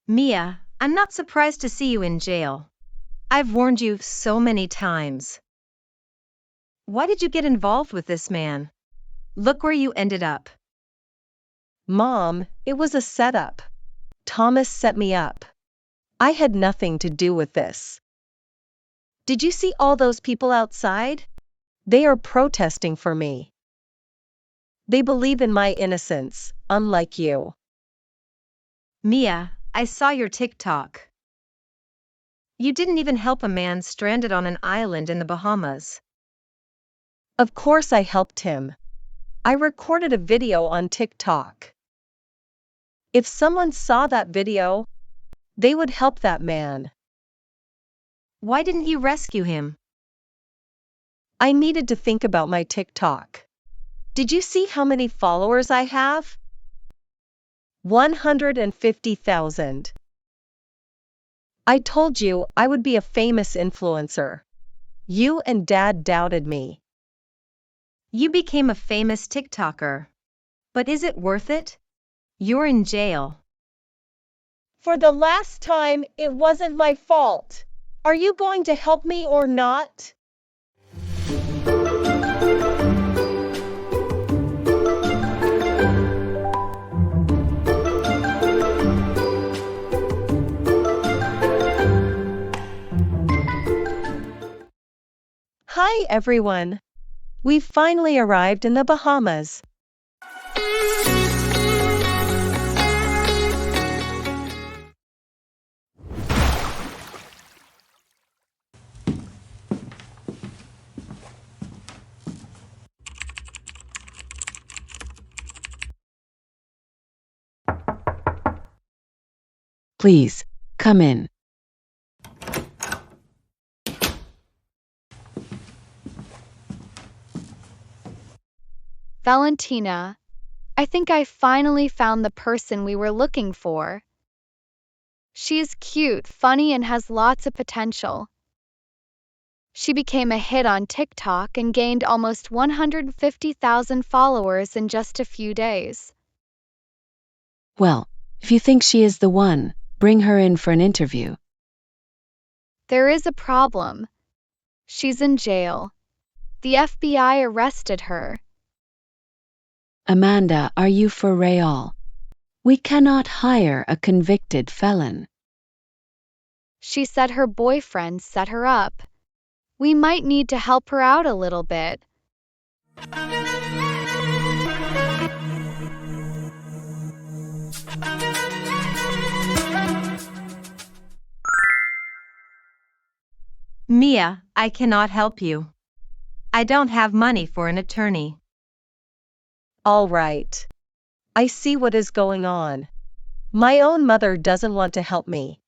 Mia, I'm not surprised to see you in jail. I've warned you so many times. Why did you get involved with this man? Look where you ended up. Mom, it was a setup. Thomas set me up. I had nothing to do with this. Did you see all those people outside? They are protesting for me. They believe in my innocence, unlike you. Mia, I saw your TikTok. You didn't even help a man stranded on an island in the Bahamas. Of course I helped him. I recorded a video on TikTok. If someone saw that video, they would help that man. Why didn't you rescue him? I needed to think about my TikTok. Did you see how many followers I have? 150,000. I told you I would be a famous influencer. You and Dad doubted me. You became a famous TikToker. But is it worth it? You're in jail. For the last time, it wasn't my fault. Are you going to help me or not? Hi everyone. We've finally arrived in the Bahamas. Please, come in. Valentina, I think I finally found the person we were looking for. She's cute, funny, and has lots of potential. She became a hit on TikTok and gained almost 150,000 followers in just a few days. Well, if you think she is the one, bring her in for an interview. There is a problem. She's in jail. The FBI arrested her. Amanda, are you for real? We cannot hire a convicted felon. She said her boyfriend set her up. We might need to help her out a little bit. Mia, I cannot help you. I don't have money for an attorney. All right. I see what is going on. My own mother doesn't want to help me.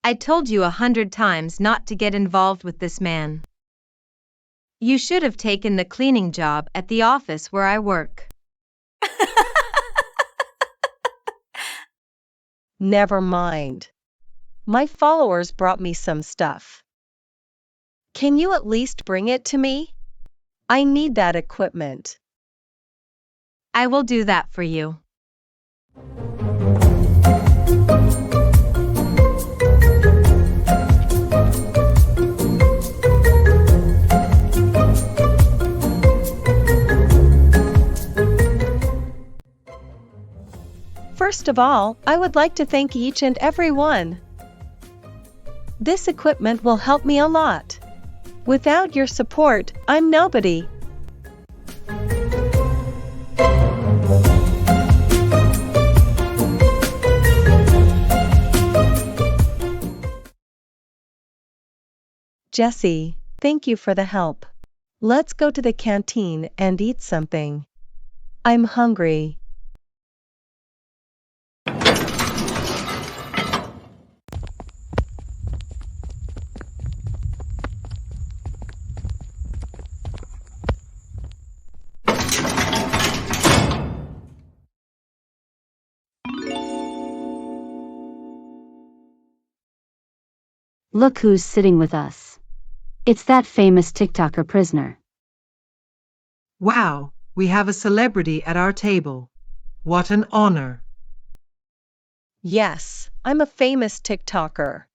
I told you 100 times not to get involved with this man. You should have taken the cleaning job at the office where I work. Never mind. My followers brought me some stuff. Can you at least bring it to me? I need that equipment. I will do that for you. First of all, I would like to thank each and every one. This equipment will help me a lot. Without your support, I'm nobody. Jesse, thank you for the help. Let's go to the canteen and eat something. I'm hungry. Look who's sitting with us. It's that famous TikToker prisoner. Wow, we have a celebrity at our table. What an honor. Yes, I'm a famous TikToker.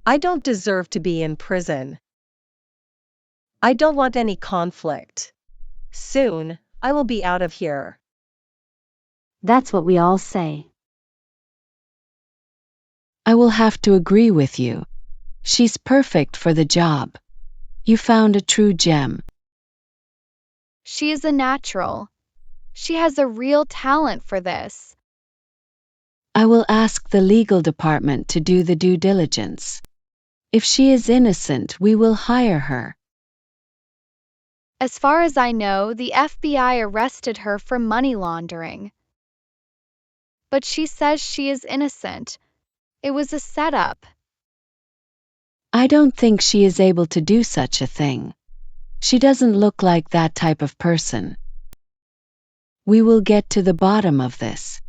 I don't deserve to be in prison. I don't want any conflict. Soon, I will be out of here. That's what we all say. I will have to agree with you. She's perfect for the job. You found a true gem. She is a natural. She has a real talent for this. I will ask the legal department to do the due diligence. If she is innocent, we will hire her. As far as I know, the FBI arrested her for money laundering. But she says she is innocent. It was a setup. I don't think she is able to do such a thing. She doesn't look like that type of person. We will get to the bottom of this.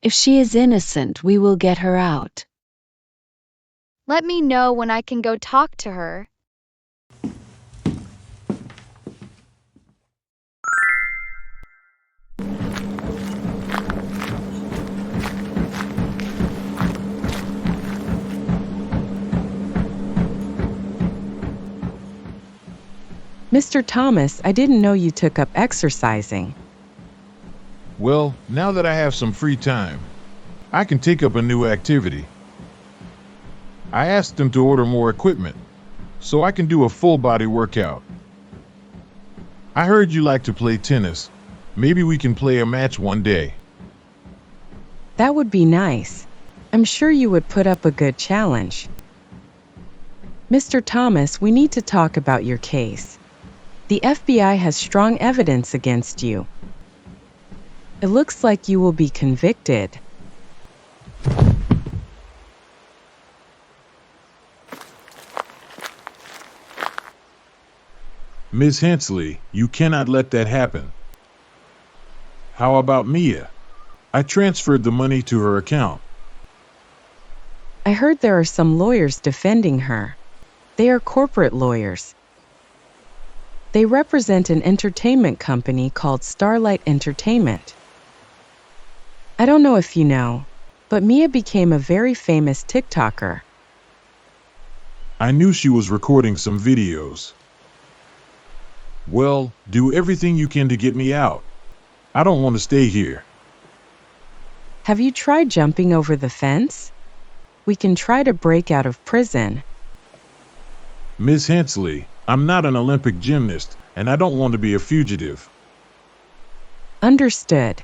If she is innocent, we will get her out. Let me know when I can go talk to her. Mr. Thomas, I didn't know you took up exercising. Well, now that I have some free time, I can take up a new activity. I asked them to order more equipment, so I can do a full body workout. I heard you like to play tennis. Maybe we can play a match one day. That would be nice. I'm sure you would put up a good challenge. Mr. Thomas, we need to talk about your case. The FBI has strong evidence against you. It looks like you will be convicted. Ms. Hensley, you cannot let that happen. How about Mia? I transferred the money to her account. I heard there are some lawyers defending her. They are corporate lawyers. They represent an entertainment company called Starlight Entertainment. I don't know if you know, but Mia became a very famous TikToker. I knew she was recording some videos. Well, do everything you can to get me out. I don't want to stay here. Have you tried jumping over the fence? We can try to break out of prison. Ms. Hensley, I'm not an Olympic gymnast, and I don't want to be a fugitive. Understood.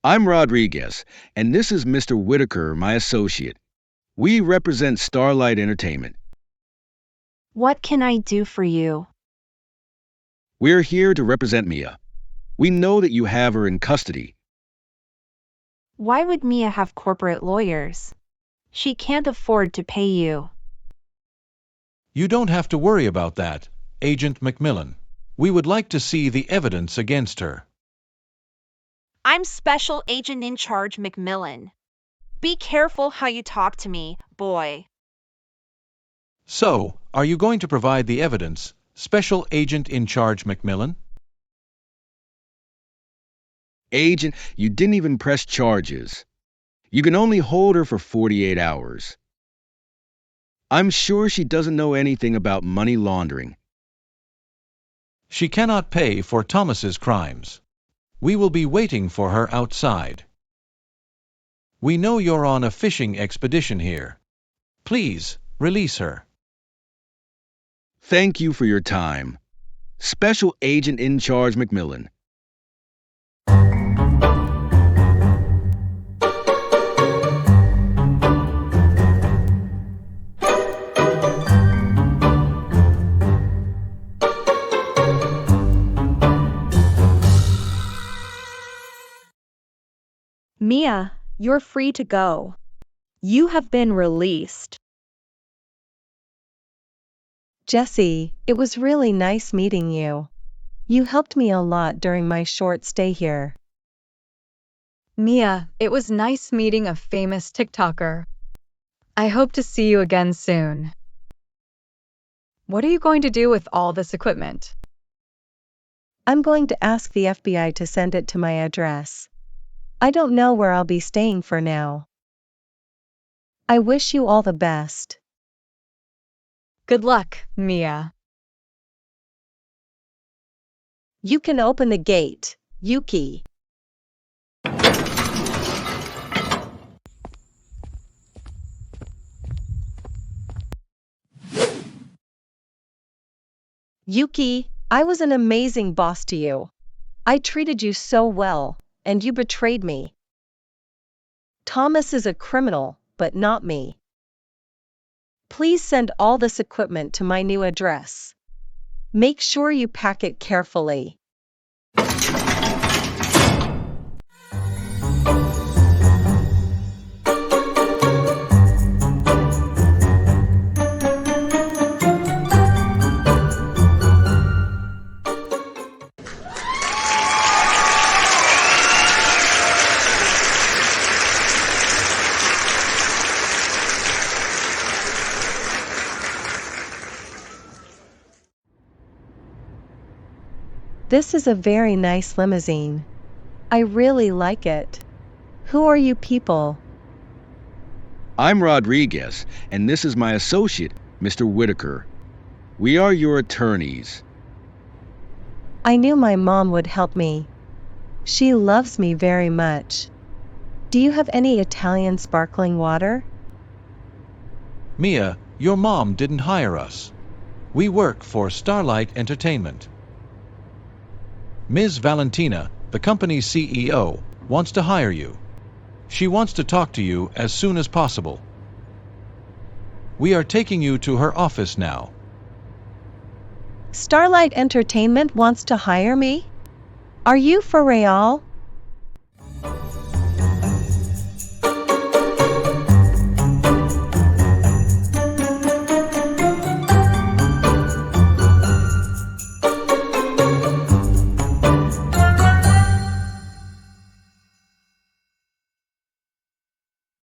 I'm Rodriguez, and this is Mr. Whitaker, my associate. We represent Starlight Entertainment. What can I do for you? We're here to represent Mia. We know that you have her in custody. Why would Mia have corporate lawyers? She can't afford to pay you. You don't have to worry about that, Agent McMillan. We would like to see the evidence against her. I'm Special Agent in Charge McMillan. Be careful how you talk to me, boy. So, are you going to provide the evidence, Special Agent in Charge McMillan? Agent, you didn't even press charges. You can only hold her for 48 hours. I'm sure she doesn't know anything about money laundering. She cannot pay for Thomas's crimes. We will be waiting for her outside. We know you're on a fishing expedition here. Please, release her. Thank you for your time. Special Agent in Charge McMillan. Mia, you're free to go. You have been released. Jesse, it was really nice meeting you. You helped me a lot during my short stay here. Mia, it was nice meeting a famous TikToker. I hope to see you again soon. What are you going to do with all this equipment? I'm going to ask the FBI to send it to my address. I don't know where I'll be staying for now. I wish you all the best. Good luck, Mia. You can open the gate, Yuki. Yuki, I was an amazing boss to you. I treated you so well, and you betrayed me. Thomas is a criminal, but not me. Please send all this equipment to my new address. Make sure you pack it carefully. This is a very nice limousine. I really like it. Who are you people? I'm Rodriguez, and this is my associate, Mr. Whitaker. We are your attorneys. I knew my mom would help me. She loves me very much. Do you have any Italian sparkling water? Mia, your mom didn't hire us. We work for Starlight Entertainment. Ms. Valentina, the company's CEO, wants to hire you. She wants to talk to you as soon as possible. We are taking you to her office now. Starlight Entertainment wants to hire me? Are you for real?